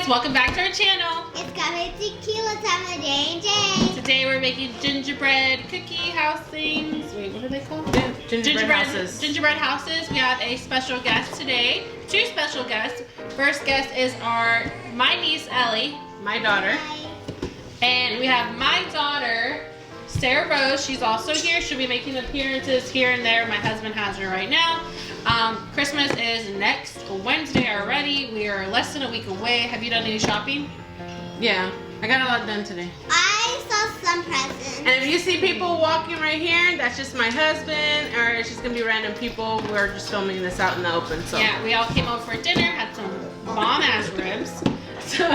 guys, welcome back to our channel. It's Coffee Tequila time with Jane and Jane. Today we're making gingerbread cookie house things. Wait, what are they called? Gingerbread houses. Gingerbread houses. We have a special guest today. Two special guests. First guest is my niece Ellie, my daughter. Hi. And we have my daughter, Sara Rose. She's also here. She'll be making appearances here and there. My husband has her right now. Christmas is next Wednesday already. We are less than a week away. Have you done any shopping? Yeah, I got a lot done today. I saw some presents. And if you see people walking right here, that's just my husband, or it's just gonna be random people. We're just filming this out in the open. So Yeah, we all came over for dinner, had some bomb-ass ribs. So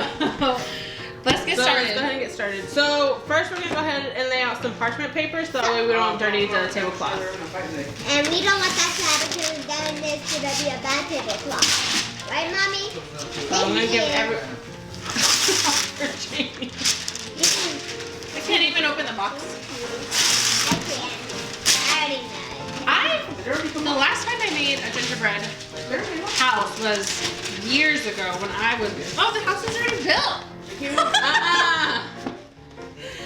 let's get started. Let's go ahead and get started. So first we're gonna go ahead and lay out some parchment paper so that way we don't dirty the tablecloth. And we don't want that to happen because then it's going to be a bad tablecloth. Right, Mommy? So I'm gonna give every... I can't even open the box. I can. I already know. The last time I made a gingerbread house was years ago when I was... Oh, the house is already built.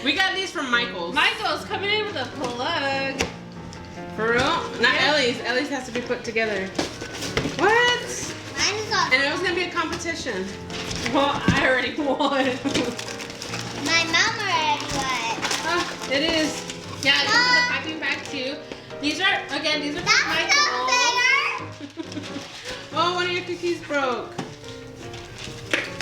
We got these from Michael's. Michael's coming in with a plug. For real? Not Ellie's. Ellie's has to be put together. What? Mine is all... And it was gonna be a competition. Well, I already won. My mom already won. Oh, it is. Yeah, it comes in the packing bag too. These are from That's Michael's. not fair. Oh, one of your cookies broke.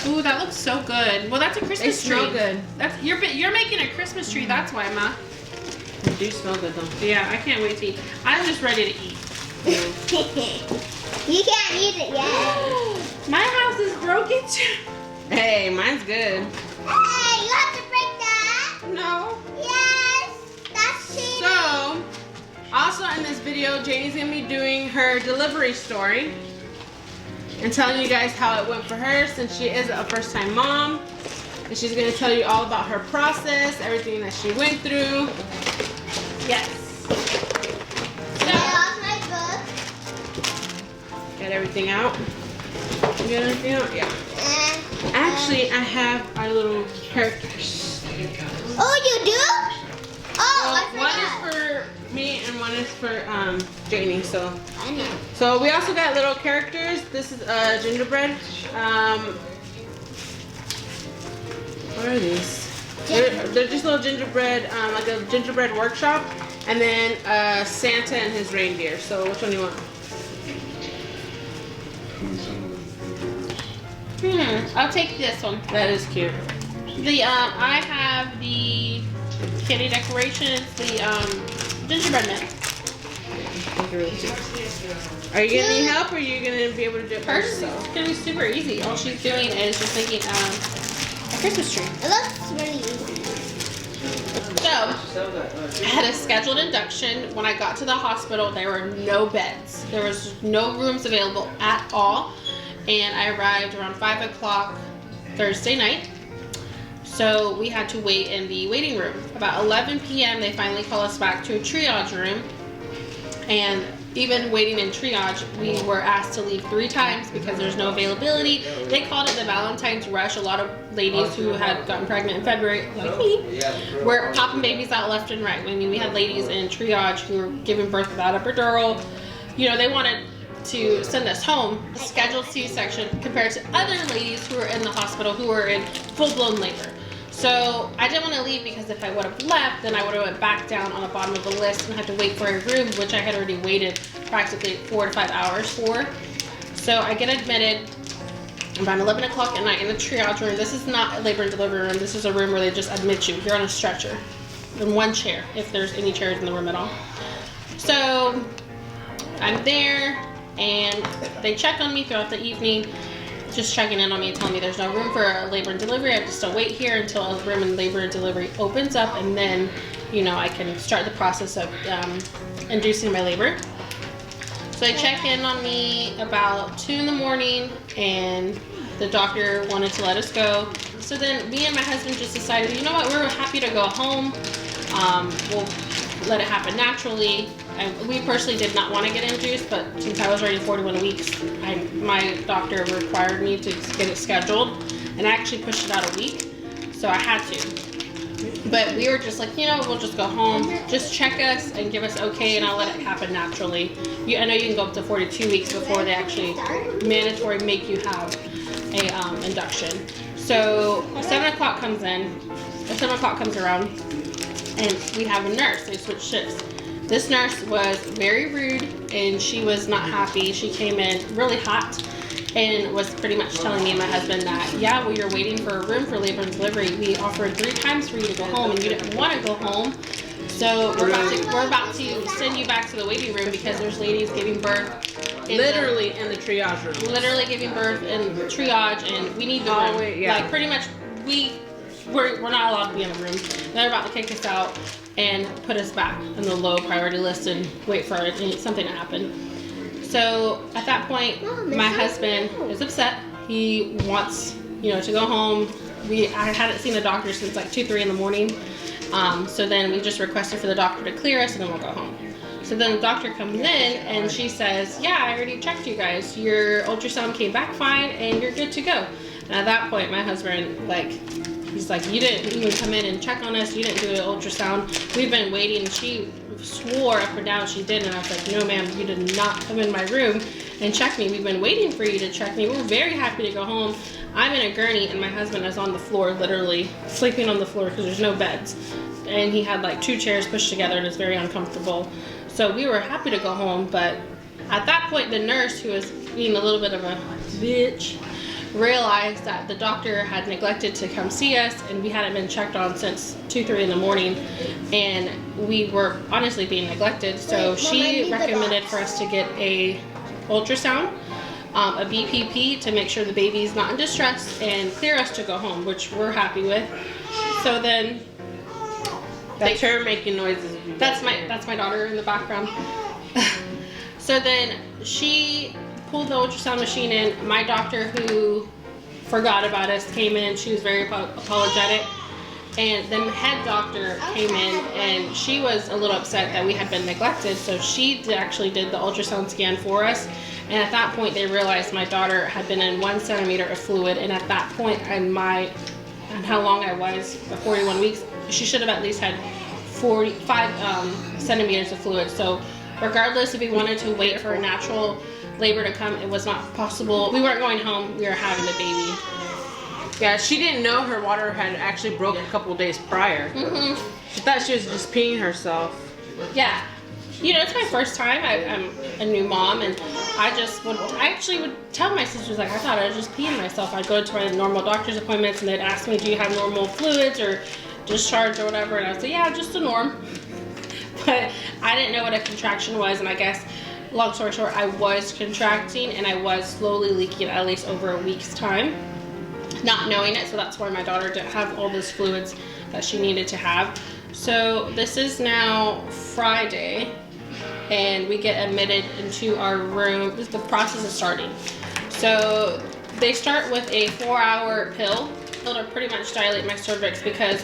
Ooh, that looks so good. Well, that's a Christmas They tree. smell good. That's you're making a Christmas tree. That's why, Ma. They do smell good though. Yeah, I can't wait to eat. I'm just ready to eat. You can't eat it yet. My house is broken too. Hey, mine's good. Hey, you have to break that. No. Yes, that's cheating. So, also in this video, Janie's gonna be doing her delivery story and telling you guys how it went for her since she is a first-time mom. And she's gonna tell you all about her process, everything that she went through. Yes. I lost my book. Get everything out. Get everything out? Yeah. Actually, I have our little characters. Oh, you do? Oh, Well, one I is for me and one is for Janie. So I know. we also got little characters. This is gingerbread. What are these? They're just little gingerbread, like a gingerbread workshop, and then Santa and his reindeer. So which one do you want? I'll take this one. That is cute. I have the candy decorations, the gingerbread man. Are you gonna need help, or are you gonna be able to do it Hers first? is gonna be super easy. All she's doing is just making a Christmas tree. It looks really easy. So, I had a scheduled induction. When I got to the hospital, there were no beds. There was no rooms available at all. And I arrived around 5 o'clock Thursday night. So we had to wait in the waiting room. About 11 p.m. they finally called us back to a triage room. And even waiting in triage, we were asked to leave 3 times because there's no availability. They called it the Valentine's rush. A lot of ladies who had gotten pregnant in February, like me, were popping babies out left and right. I mean, we had ladies in triage who were giving birth without a epidural. You know, they wanted to send us home, a scheduled C-section, compared to other ladies who were in the hospital who were in full-blown labor. So I didn't want to leave because if I would have left, then I would have went back down on the bottom of the list and had to wait for a room, which I had already waited practically 4 to 5 hours for. So I get admitted about 11 o'clock at night in the triage room. This is not a labor and delivery room. This is a room where they just admit you. You're on a stretcher in one chair, if there's any chairs in the room at all. So I'm there, and they check on me throughout the evening, just checking in on me and telling me there's no room for a labor and delivery. I have to still wait here until a room in labor and delivery opens up, and then, you know, I can start the process of inducing my labor. So they check in on me about 2 in the morning, and the doctor wanted to let us go. So then me and my husband just decided, you know what, we're happy to go home. We'll let it happen naturally. We personally did not want to get induced, but since I was already 41 weeks, my doctor required me to get it scheduled. and I actually pushed it out a week, so I had to. But we were just like, you know, we'll just go home, just check us and give us okay, and I'll let it happen naturally. I know you can go up to 42 weeks before they actually mandatory make you have a induction. So 7 o'clock comes in, or 7 o'clock comes around, and we have a nurse. They switch shifts. This nurse was very rude, and she was not happy. She came in really hot and was pretty much telling me and my husband that, yeah, well, you're waiting for a room for labor and delivery. We offered 3 times for you to go home, and you didn't want to go home. So we're about to send you back to the waiting room because there's ladies giving birth. In the triage room. Literally giving birth in triage, and we need the room. Like, pretty much, we're not allowed to be in the room. They're about to kick us out and put us back in the low priority list and wait for something to happen. So at that point, my husband is upset. He wants, you know, to go home. I hadn't seen a doctor since like 2, 3 in the morning. So then we just requested for the doctor to clear us, and then we'll go home. So then the doctor comes in and she says, yeah, I already checked you guys. Your ultrasound came back fine and you're good to go. And at that point, my husband, like, he's like, you didn't even come in and check on us. You didn't do an ultrasound. We've been waiting. She swore up and down she did. And I was like, no, ma'am, you did not come in my room and check me. We've been waiting for you to check me. We're very happy to go home. I'm in a gurney and my husband is on the floor, literally sleeping on the floor because there's no beds. And he had like 2 chairs pushed together and it's very uncomfortable. So we were happy to go home. But at that point, the nurse, who was being a little bit of a bitch, realized that the doctor had neglected to come see us, and we hadn't been checked on since 2, 3 in the morning, and we were honestly being neglected. So she recommended for us to get a ultrasound, a BPP, to make sure the baby's not in distress, and clear us to go home, which we're happy with. So then that's her making noises. That's my daughter in the background. So then she pulled the ultrasound machine in. My doctor, who forgot about us, came in. She was very apologetic. And then the head doctor came in, and she was a little upset that we had been neglected. So she actually did the ultrasound scan for us. And at that point, they realized my daughter had been in 1 centimeter of fluid. And at that point, and how long I was, 41 weeks, she should have at least had 45 centimeters of fluid. So regardless if we wanted to wait for a natural labor to come, it was not possible. We weren't going home. We were having the baby. Yeah, she didn't know her water had actually broke a couple days prior. She thought she was just peeing herself. Yeah. You know, it's my first time. I'm a new mom, and I actually would tell my sisters, like, I thought I was just peeing myself. I'd go to my normal doctor's appointments, and they'd ask me, do you have normal fluids or discharge or whatever? And I'd say, yeah, just a norm. But I didn't know what a contraction was, and I guess, long story short, I was contracting, and I was slowly leaking at least over a week's time, not knowing it. So that's why my daughter didn't have all those fluids that she needed to have. So this is now Friday, and we get admitted into our room. The process is starting. So they start with a 4-hour pill. It'll pretty much dilate my cervix, because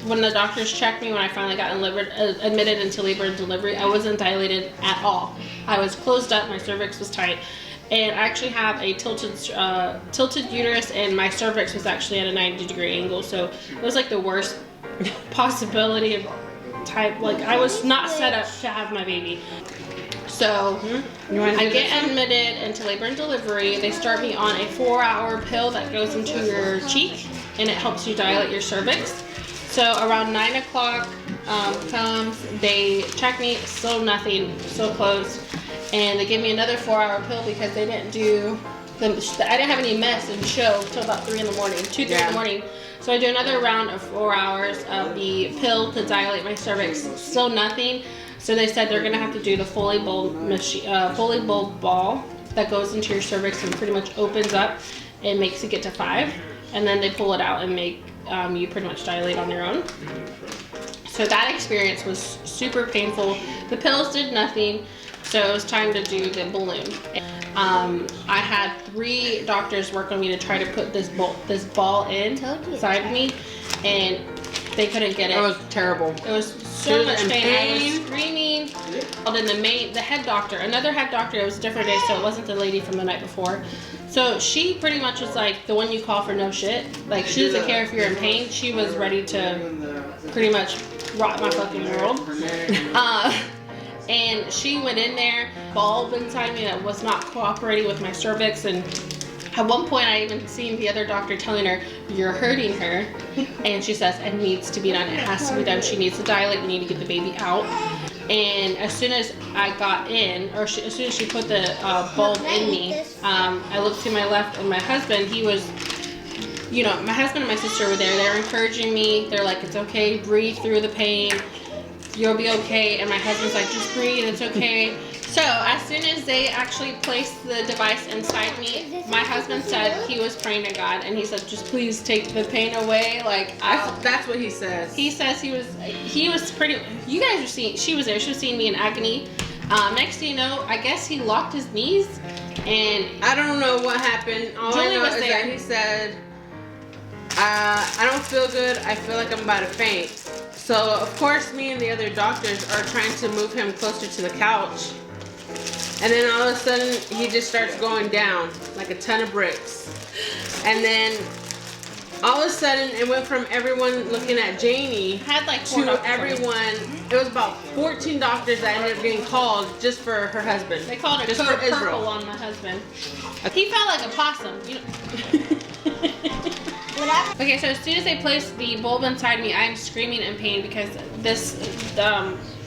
when the doctors checked me, when I finally got admitted into labor and delivery, I wasn't dilated at all. I was closed up, my cervix was tight, and I actually have a tilted uterus, and my cervix was actually at a 90-degree angle, so it was like the worst possibility of type. Like, I was not set up to have my baby. So I get admitted into labor and delivery. They start me on a 4-hour pill that goes into your cheek, and it helps you dilate your cervix. So around 9 o'clock comes, they check me, still nothing, still closed. And they give me another 4-hour pill because they didn't do, I didn't have any mess and show till about 3 in the morning, 2, 3 in the morning. So I do another round of 4 hours of the pill to dilate my cervix, still nothing. So they said they're gonna have to do the Foley bulb ball that goes into your cervix and pretty much opens up and makes it get to 5. And then they pull it out and make you pretty much dilate on your own. So that experience was super painful. The pills did nothing, so it was time to do the balloon. I had 3 doctors work on me to try to put this ball inside me, and they couldn't get it. It was terrible. It was so much pain. I was screaming. And then the head doctor, another head doctor, it was a different day, so it wasn't the lady from the night before. So she pretty much was like the one you call for no shit. Like, she doesn't care if you're in pain. She was ready to pretty much rock my fucking world. And she went in there, bulb inside me that was not cooperating with my cervix, and at one point I even seen the other doctor telling her, "You're hurting her," and she says, "It needs to be done. It has to be done. She needs to dilate. We need to get the baby out." And as soon as I got in, or as soon as she put the bulb in me, I looked to my left, and my husband, he was, you know, my husband and my sister were there. They were encouraging me. They're like, "It's okay. Breathe through the pain. You'll be okay." And my husband's like, "Just breathe. It's okay." So as soon as they actually placed the device inside me, my husband said he was praying to God, and he said, "Just please take the pain away." Like, that's what he says. He says he was pretty. You guys are seeing. She was there. She was seeing me in agony. Next thing you know, I guess he locked his knees, and I don't know what happened. All I know is that he said, "I don't feel good. I feel like I'm about to faint." So of course, me and the other doctors are trying to move him closer to the couch. And then all of a sudden, he just starts going down like a ton of bricks. And then all of a sudden, it went from everyone looking at Janie had like to everyone. It was about 14 doctors that ended up getting called just for her husband. They called it just for Israel. purple on my husband. He felt like a possum. You know. Okay, so as soon as they placed the bulb inside me, I'm screaming in pain because this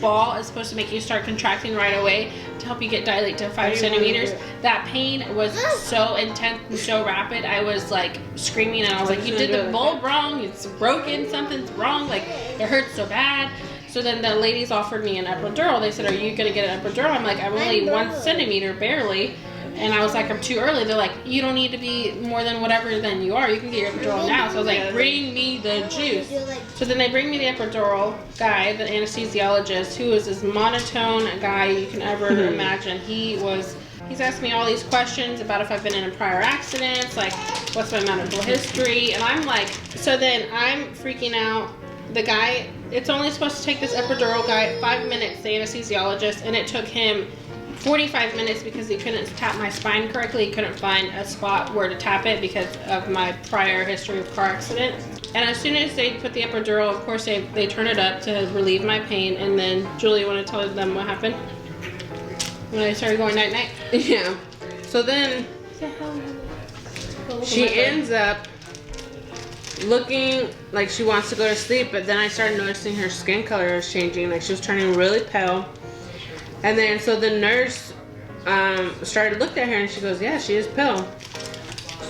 ball is supposed to make you start contracting right away to help you get dilate to 5 centimeters. That pain was so intense and so rapid. I was like screaming, and I was like, "You did the bulb wrong. It's broken. Something's wrong. Like, it hurts so bad." So then the ladies offered me an epidural. They said, "Are you gonna get an epidural?" I'm like, "I'm only 1 centimeter, barely." And I was like, "I'm too early." They're like, "You don't need to be more than whatever than you are. You can get your epidural now." So I was like, "Bring me the juice." So then they bring me the epidural guy, the anesthesiologist, who is this monotone guy you can ever imagine. He's asking me all these questions about if I've been in prior accidents, like what's my medical history. And I'm like, so then I'm freaking out. The guy, it's only supposed to take this epidural guy 5 minutes, the anesthesiologist, and it took him 45 minutes because he couldn't tap my spine correctly. He couldn't find a spot where to tap it because of my prior history of car accident. And as soon as they put the epidural, of course they turn it up to relieve my pain. And then, Julie, you want to tell them what happened? When I started going night-night? Yeah. So then she ends up looking like she wants to go to sleep, but then I started noticing her skin color is changing. Like, she was turning really pale. And then, so the nurse started to look at her, and she goes, "Yeah, she is pale."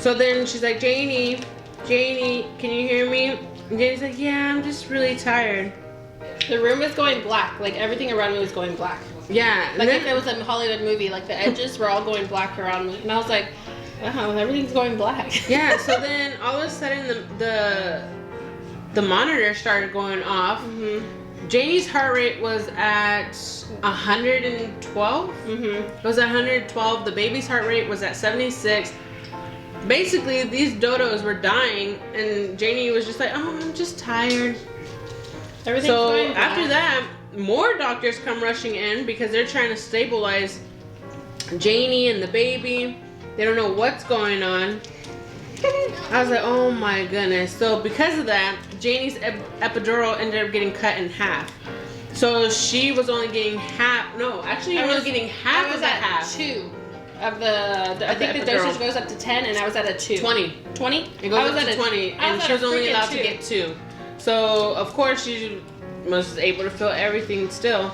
So then she's like, Janie, can you hear me?" And Janie's like, "Yeah, I'm just really tired." The room was going black. Like, everything around me was going black. Yeah. Like, if it was a Hollywood movie, like, the edges were all going black around me. And I was like, "Wow, everything's going black." Yeah, so then all of a sudden the monitor started going off. Janie's heart rate was at 112. It was at 112. The baby's heart rate was at 76. Basically, these dodos were dying, and Janie was just like, "Oh, I'm just tired." Everything's So going black. after that, more doctors come rushing in because they're trying to stabilize Janie and the baby. They don't know what's going on. I was like, "Oh my goodness." So because of that, Janie's epidural ended up getting cut in half. So she was only getting half. No, actually, you were getting half of that half. 2 of the I think the dosage goes up to 10, and I was at a 2. 20. 20? It goes up to 20, and she was only allowed to get 2. So of course she was able to feel everything still.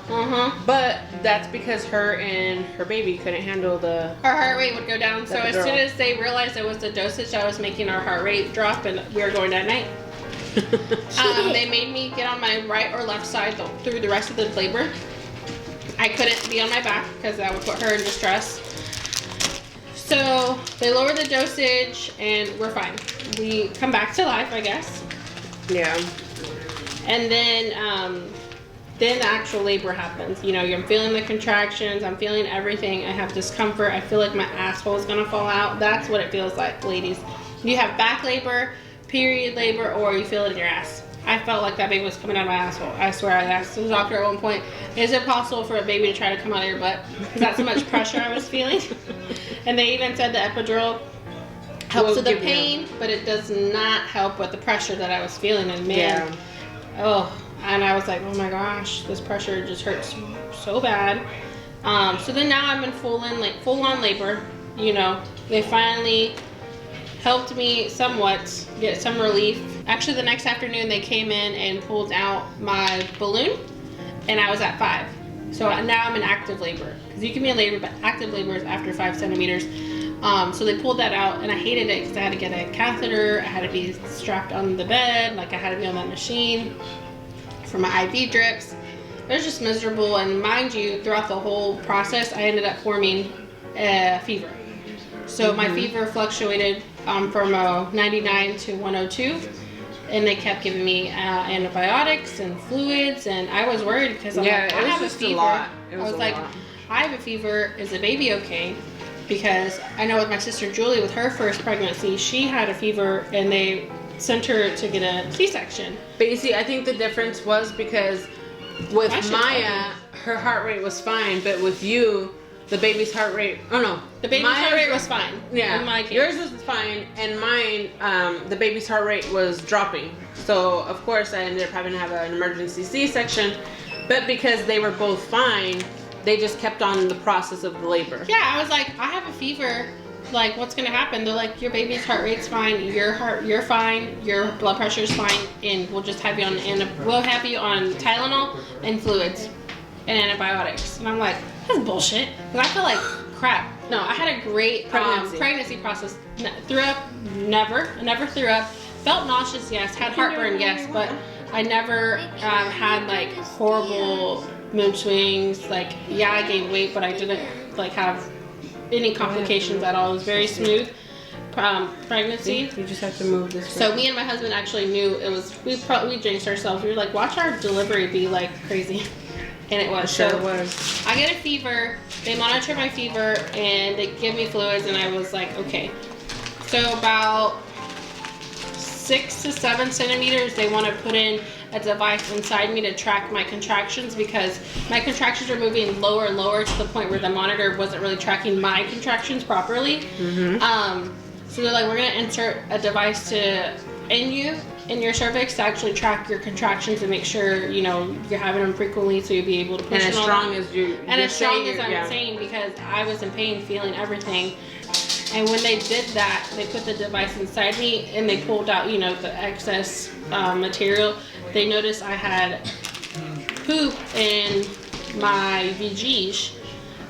But that's because her and her baby couldn't handle her heart rate would go down. So as epidural. soon as they realized it was the dosage, I was making our heart rate drop, and we were going that night. They made me get on my right or left side through the rest of the labor. I couldn't be on my back because that would put her in distress. So they lower the dosage, and we're fine. We come back to life, I guess. Yeah. And then the actual labor happens. You know, I'm feeling the contractions. I'm feeling everything. I have discomfort. I feel like my asshole is going to fall out. That's what it feels like, ladies. You have back labor, period labor, or you feel it in your ass. I felt like that baby was coming out of my asshole. I swear, I asked the doctor at one point, is it possible for a baby to try to come out of your butt? Because that's how much pressure I was feeling. And they even said the epidural helps with the pain, but it does not help with the pressure that I was feeling. And man, and I was like, oh my gosh, this pressure just hurts so bad. So then now I'm in full on labor. You know, they finally helped me somewhat get some relief. Actually, the next afternoon they came in and pulled out my balloon, and I was at 5. So now I'm in active labor. Because you can be in labor, but active labor is after 5 centimeters. So they pulled that out, and I hated it because I had to get a catheter. I had to be strapped on the bed, like I had to be on that machine for my IV drips. It was just miserable, and mind you, throughout the whole process, I ended up forming a fever. So my fever fluctuated from 99 to 102, and they kept giving me antibiotics and fluids, and I was worried because I have a fever. I was like, I have a fever. Is the baby okay? Because I know with my sister Julie, with her first pregnancy, she had a fever, and they sent her to get a C-section. But you see, I think the difference was because with Maya, her heart rate was fine, but with you, the baby's heart rate, the baby's heart rate was fine. Yeah, in my case. Yours was fine, and mine, the baby's heart rate was dropping. So of course I ended up having to have an emergency C-section, but because they were both fine, they just kept on the process of the labor. Yeah, I was like, I have a fever. Like, what's gonna happen? They're like, your baby's heart rate's fine. You're fine. Your blood pressure's fine, and we'll just have you on Tylenol and fluids and antibiotics. And I'm like, that's bullshit. Because I feel like crap. No, I had a great pregnancy process. Threw up, never. I never threw up. Felt nauseous, yes. Had heartburn, yes. But I never had like horrible mood swings. Like, yeah, I gained weight, but I didn't like have any complications at all. It was very smooth pregnancy. You just have to move this way. So me and my husband actually knew it was. We jinxed ourselves. We were like, watch our delivery be like crazy. And it was. Sure was. I get a fever. They monitor my fever and they give me fluids, and I was like, okay. So about 6 to 7 centimeters, they want to put in a device inside me to track my contractions, because my contractions are moving lower and lower to the point where the monitor wasn't really tracking my contractions properly. So they're like, we're going to insert a device in your cervix to actually track your contractions and make sure, you know, you're having them frequently, so you'll be able to push and as strong as you and as strong as I'm saying, because I was in pain feeling everything. And when they did that, they put the device inside me and they pulled out, you know, the excess material. They noticed I had poop in my VGs,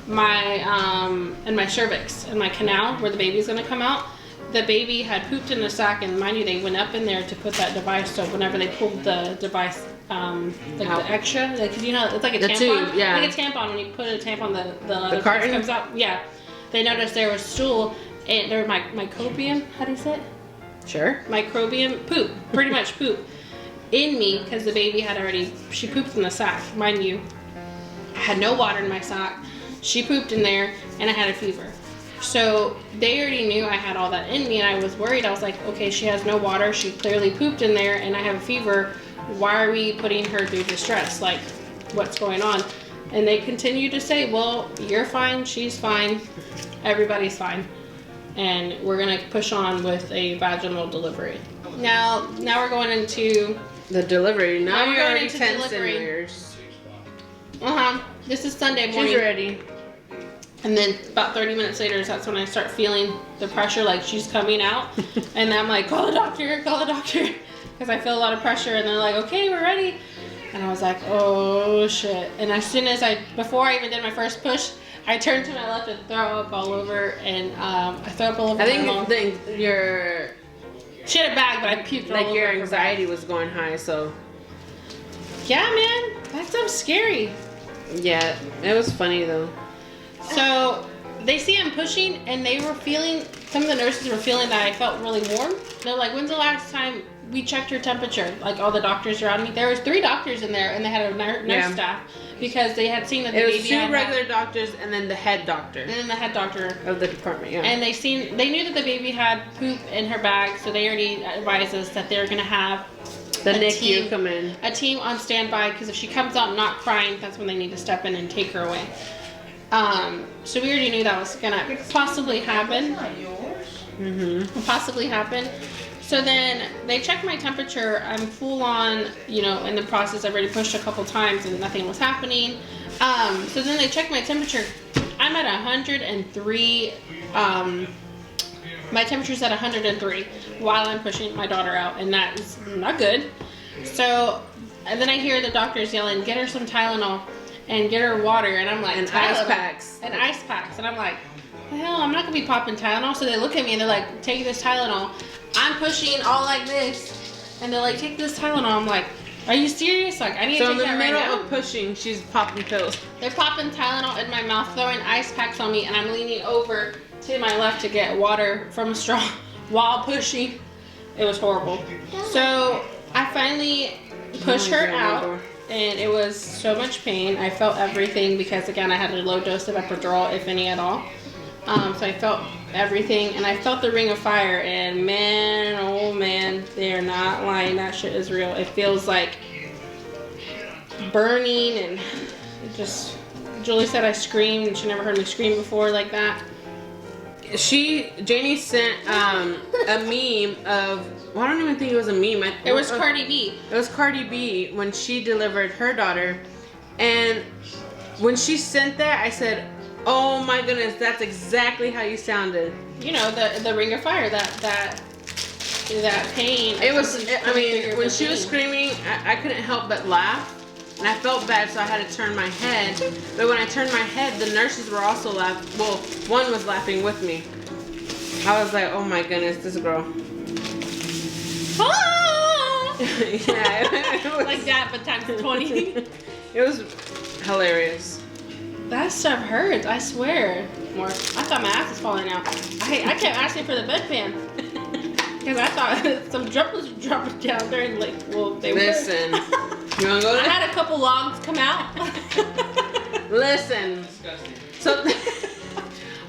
and my cervix and my canal where the baby's gonna come out. The baby had pooped in the sack, and mind you, they went up in there to put that device. So whenever they pulled the device, like the extra, like, you know, it's like a tampon. Tube, yeah. Like a tampon, when you put a tampon, the carton comes out. Yeah. They noticed there was stool, and there was microbium. How do you say it? Sure. Microbium poop, pretty much poop, in me, because the baby had she pooped in the sack. Mind you, I had no water in my sock. She pooped in there, and I had a fever. So they already knew I had all that in me, and I was worried. I was like, okay, she has no water. She clearly pooped in there, and I have a fever. Why are we putting her through distress? Like, what's going on? And they continue to say, well, you're fine. She's fine. Everybody's fine. And we're going to push on with a vaginal delivery. Now we're going into the delivery. Now we're you're going already into 10 delivery. centimeters. This is Sunday morning. She's ready. And then about 30 minutes later, that's when I start feeling the pressure, like she's coming out. And I'm like, call the doctor. Because I feel a lot of pressure. And they're like, okay, we're ready. And I was like, oh shit. And as soon as before I even did my first push, I turned to my left and throw up all over. And I threw up all over. I think your she had a bag, but I puked all over. Like your anxiety was going high, so. Yeah, man. That stuff's scary. Yeah, it was funny though. So they see I'm pushing, and some of the nurses were feeling that I felt really warm. They're like, when's the last time we checked her temperature? Like, all the doctors around me. There was 3 doctors in there, and they had a nurse staff, because they had seen that the baby had. It was 2 regular doctors, and then the head doctor. And then the head doctor of the department, yeah. And they knew that the baby had poop in her bag, so they already advised us that they were gonna have The NICU come in. A team on standby, because if she comes out not crying, that's when they need to step in and take her away. So we already knew that was gonna possibly happen. Possibly happen. So then they checked my temperature. I'm full on, you know, in the process. I've already pushed a couple times and nothing was happening. So then they checked my temperature. I'm at 103. My temperature's at 103 while I'm pushing my daughter out, and that is not good. So, and then I hear the doctors yelling, "Get her some Tylenol and get her water," and I'm like, and ice packs. And ice packs, and I'm like, the hell, I'm not gonna be popping Tylenol. So they look at me and they're like, "Take this Tylenol." I'm pushing all like this, and they're like, "Take this Tylenol." I'm like, "Are you serious? Like, I need to take that right now." So in the middle of pushing, she's popping pills. They're popping Tylenol in my mouth, throwing ice packs on me, and I'm leaning over to my left to get water from a straw while pushing. It was horrible. So I finally pushed her out, and it was so much pain. I felt everything because, again, I had a low dose of epidural, if any at all. So I felt everything, and I felt the ring of fire, and man, oh man, they're not lying. That shit is real. It feels like burning, and it just, Julie said I screamed, and she never heard me scream before like that. Janie sent a meme of, well, I don't even think it was a meme. It was Cardi B. It was Cardi B when she delivered her daughter, and when she sent that, I said, "Oh my goodness, that's exactly how you sounded." You know, the ring of fire, that pain. It was, I mean, when she was screaming, I couldn't help but laugh. And I felt bad, so I had to turn my head. But when I turned my head, the nurses were also laughing. Well, one was laughing with me. I was like, oh my goodness, this girl. Yeah, it was, like that, but times 20. It was hilarious. That stuff hurts, I swear. I thought my ass was falling out. I kept asking for the bedpan. Because I thought some droplets were dropping down there, and like, well, they were. Listen. You wanna go there? I had a couple logs come out. Listen. So,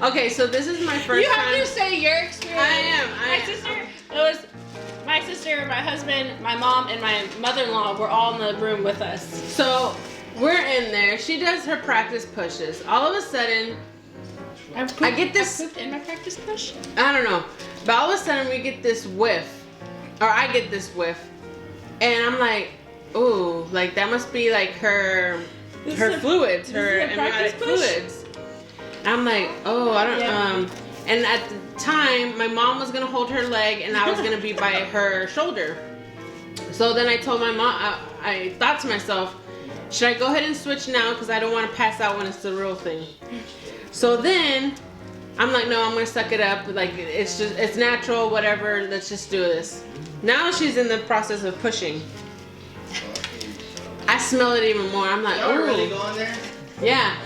okay, so this is my first time. You have to say your experience. I am. It was my sister, my husband, my mom, and my mother-in-law were all in the room with us. So we're in there. She does her practice pushes. All of a sudden, I get this. I pooped in my practice push? I don't know. But all of a sudden, we get this whiff. Or I get this whiff. And I'm like, ooh, like that must be like her fluids, her amniotic fluids. And I'm like, oh, I don't, and at the time, my mom was gonna hold her leg and I was gonna be by her shoulder. So then I told my mom, I thought to myself, should I go ahead and switch now? Because I don't want to pass out when it's the real thing. So then, I'm like, no, I'm gonna suck it up. Like, it's natural, whatever, let's just do this. Now she's in the process of pushing. I smell it even more. I'm like, oh. Really going there? Yeah.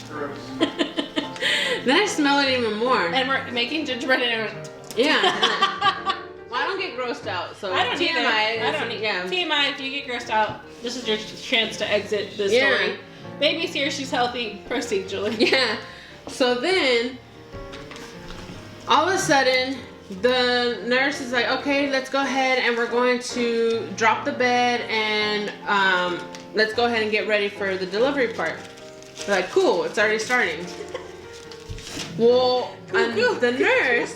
Gross. Then I smell it even more. And we're making gingerbread and yeah. Well, I don't get grossed out, so I don't TMI. either. I don't need. Yeah. TMI, if you get grossed out, this is your chance to exit this story. Baby's here, she's healthy. Proceed, Julie. Yeah. So then, all of a sudden, the nurse is like, okay, let's go ahead and we're going to drop the bed and let's go ahead and get ready for the delivery part. We're like, cool, it's already starting. Well, the nurse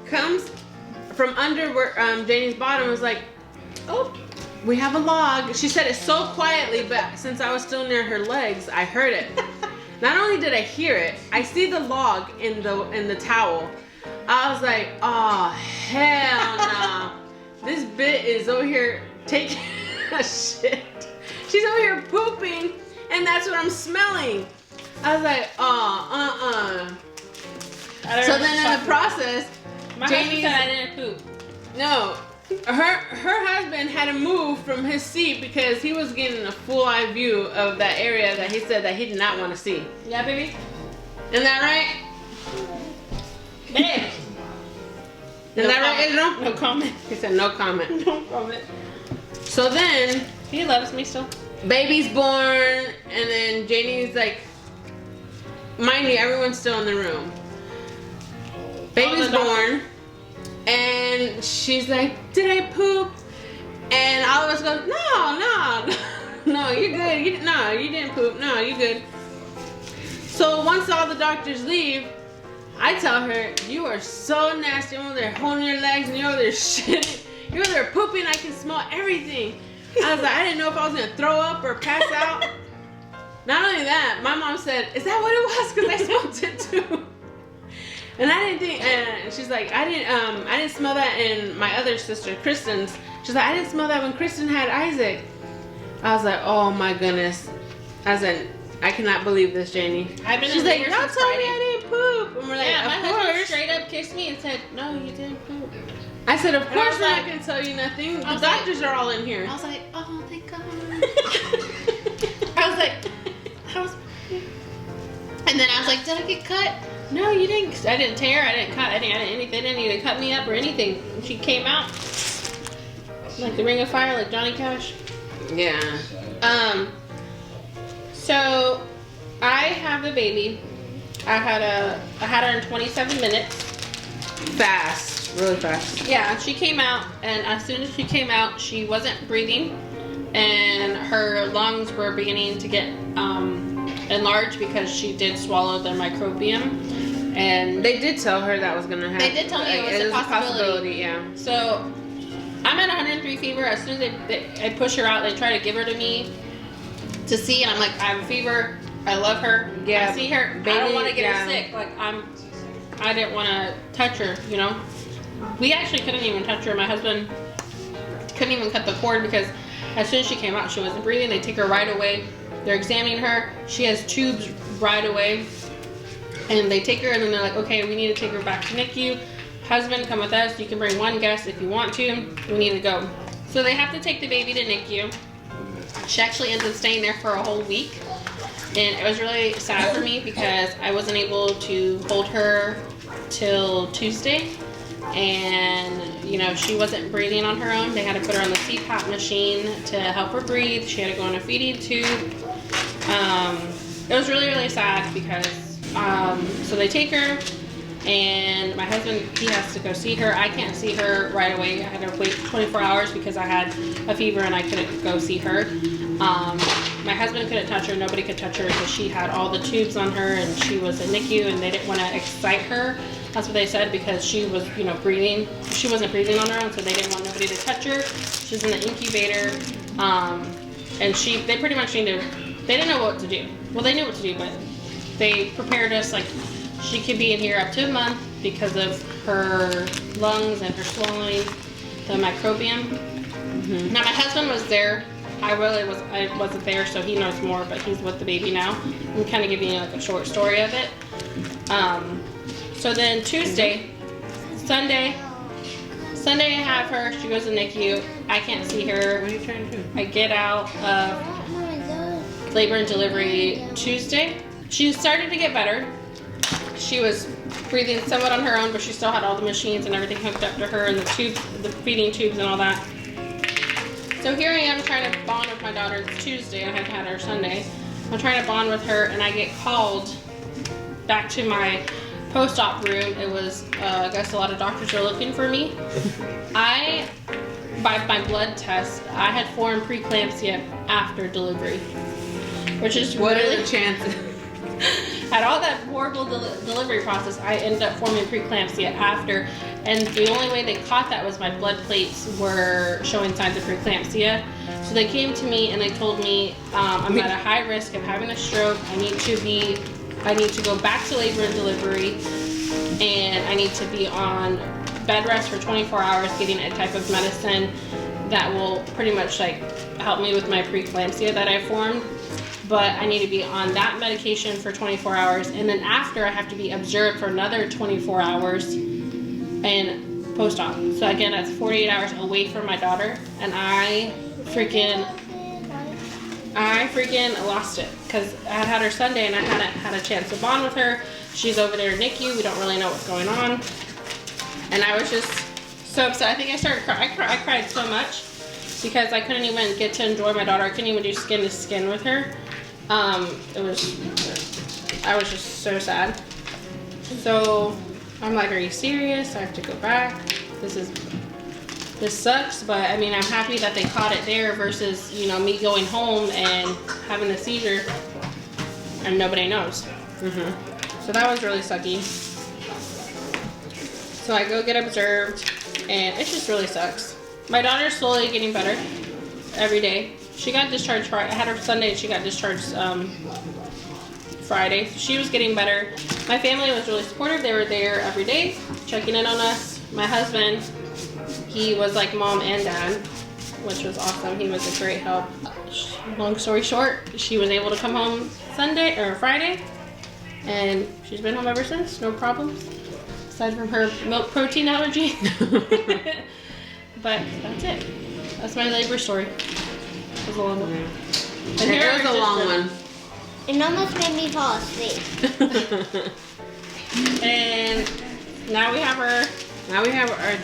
comes from under where Janie's bottom, was like, oh, we have a log. She said it so quietly, but since I was still near her legs, I heard it. Not only did I hear it, I see the log in the towel. I was like, oh, hell no. This bit is over here taking a shit. She's over here pooping, and that's what I'm smelling. I was like, oh, So then in the process, Janie said I didn't poop. No, her husband had to move from his seat because he was getting a full eye view of that area that he said that he did not want to see. Yeah, baby? Isn't that right? Babe. Isn't that right, Israel? No comment. He said no comment. No comment. So then, he loves me still. Baby's born, and then Janie's like, mind you, everyone's still in the room. Baby's born, and she's like, did I poop? And all of a else goes, no, you're good. You didn't poop. No, you're good. So once all the doctors leave, I tell her, you are so nasty. I'm over there holding your legs and you're over there shitting. You're over there pooping. I can smell everything. I was like, I didn't know if I was going to throw up or pass out. Not only that, my mom said, is that what it was? Because I smelled it too. And I didn't think, and she's like, I didn't smell that in my other sister, Kristen's. She's like, I didn't smell that when Kristen had Isaac. I was like, oh my goodness. I said, I cannot believe this, Janie. She's like, y'all told me I didn't poop. And we're like, yeah, my of husband course. straight up kissed me and said, no, you didn't poop. I said, of course was we're like- not going to tell you nothing. The was doctors are all in here. I was like, oh, thank God. I was like, and then I was like, did I get cut? No, you didn't. I didn't tear. I didn't cut. I didn't anything. They didn't even cut me up or anything. And she came out like the Ring of Fire, like Johnny Cash. Yeah. So I have a baby. I had her in 27 minutes. Fast. Really fast. Yeah, she came out, and as soon as she came out, she wasn't breathing, and her lungs were beginning to get enlarged because she did swallow their microbiome. And They did tell her that was going to happen. They did tell me it was a possibility. Yeah. So I'm at 103 fever. As soon as I push her out, they try to give her to me to see, and I'm like, I have a fever. I love her. Yeah, I see her. I baby, don't want to get yeah. her sick. Like I didn't want to touch her. You know, we actually couldn't even touch her. My husband couldn't even cut the cord because as soon as she came out, she wasn't breathing. They take her right away. They're examining her. She has tubes right away. And they take her and then they're like, okay, we need to take her back to NICU. Husband, come with us. You can bring one guest if you want to. We need to go. So they have to take the baby to NICU. She actually ends up staying there for a whole week. And it was really sad for me because I wasn't able to hold her till Tuesday. And, you know, she wasn't breathing on her own. They had to put her on the CPAP machine to help her breathe. She had to go in a feeding tube. It was really, really sad because, so they take her, and my husband, he has to go see her. I can't see her right away. I had to wait 24 hours because I had a fever and I couldn't go see her. My husband couldn't touch her. Nobody could touch her because she had all the tubes on her and she was in NICU and they didn't want to excite her. That's what they said because she was, you know, breathing. She wasn't breathing on her own, so they didn't want nobody to touch her. She's in the incubator, and they pretty much needed. They didn't know what to do. Well, they knew what to do, but they prepared us like she could be in here up to a month because of her lungs and her swallowing the microbiome. Mm-hmm. Now my husband was there. I wasn't there, so he knows more, but he's with the baby now. I'm kind of giving you like a short story of it. So then Tuesday, Sunday I have her. She goes to NICU. I can't see her. What are you trying to do? I get out of labor and delivery Tuesday. She started to get better. She was breathing somewhat on her own, but she still had all the machines and everything hooked up to her and the tubes, the feeding tubes and all that. So here I am trying to bond with my daughter. It's Tuesday. I had her Sunday. I'm trying to bond with her, and I get called back to my post-op room. It was, I guess a lot of doctors are looking for me. By my blood test, I had formed preeclampsia after delivery, which is What really are the chances? Had all that horrible delivery process, I ended up forming preeclampsia after, and the only way they caught that was my blood plates were showing signs of preeclampsia. So they came to me and they told me I'm at a high risk of having a stroke. I need to go back to labor and delivery, and I need to be on bed rest for 24 hours getting a type of medicine that will pretty much like help me with my preeclampsia that I formed. But I need to be on that medication for 24 hours, and then after I have to be observed for another 24 hours and post-op. So again, that's 48 hours away from my daughter, and I freaking lost it because I had her Sunday and I hadn't had a chance to bond with her. She's over there in NICU. We don't really know what's going on, and I was just so upset. I think I started crying. I cried so much because I couldn't even get to enjoy my daughter. I couldn't even do skin to skin with her. I was just so sad. So I'm like, are you serious? I have to go back. This is this sucks, but I mean, I'm happy that they caught it there versus, you know, me going home and having a seizure and nobody knows. So that was really sucky. So I go get observed, and it just really sucks. My daughter's slowly getting better every day. She got discharged Friday. I had her Sunday, and she got discharged Friday. So she was getting better. My family was really supportive. They were there every day, checking in on us. My husband, he was like mom and dad, which was awesome. He was a great help. Long story short, she was able to come home Sunday or Friday, and she's been home ever since. No problems, aside from her milk protein allergy. But that's it. That's my labor story. It was a long one. And It was a long one. It almost made me fall asleep. And now we have our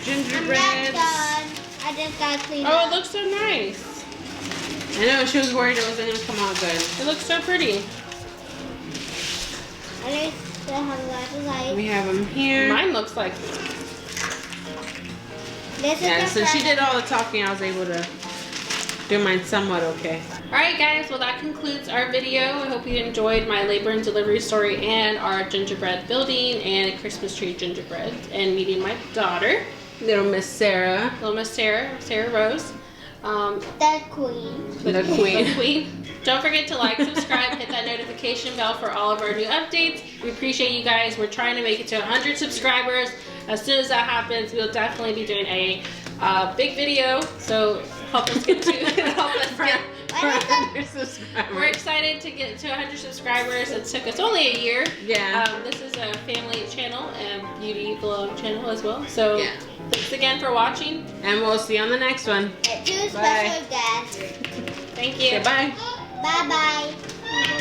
gingerbread. I'm not done. I just got to clean Oh, up. it looks so nice. I know she was worried it wasn't gonna come out good. It looks so pretty. I still have a lot of light. We have them here. Mine looks like This is Yeah, the since she front. did all the talking, I was able to do mine somewhat okay. Alright guys, well that concludes our video. I hope you enjoyed my labor and delivery story and our gingerbread building and a Christmas tree gingerbread and meeting my daughter, Little Miss Sara. little Miss Sara, Sara Rose. The queen. The queen. The queen. Don't forget to like, subscribe, hit that notification bell for all of our new updates. We appreciate you guys. We're trying to make it to 100 subscribers. As soon as that happens, we'll definitely be doing a big video. So help us get to We're excited to get to 100 subscribers. It took us only a year. Yeah. This is a family channel and beauty vlog channel as well. So Yeah. thanks again for watching. And we'll see you on the next one. Two Bye. special guests. Thank you. Okay, bye. Bye-bye.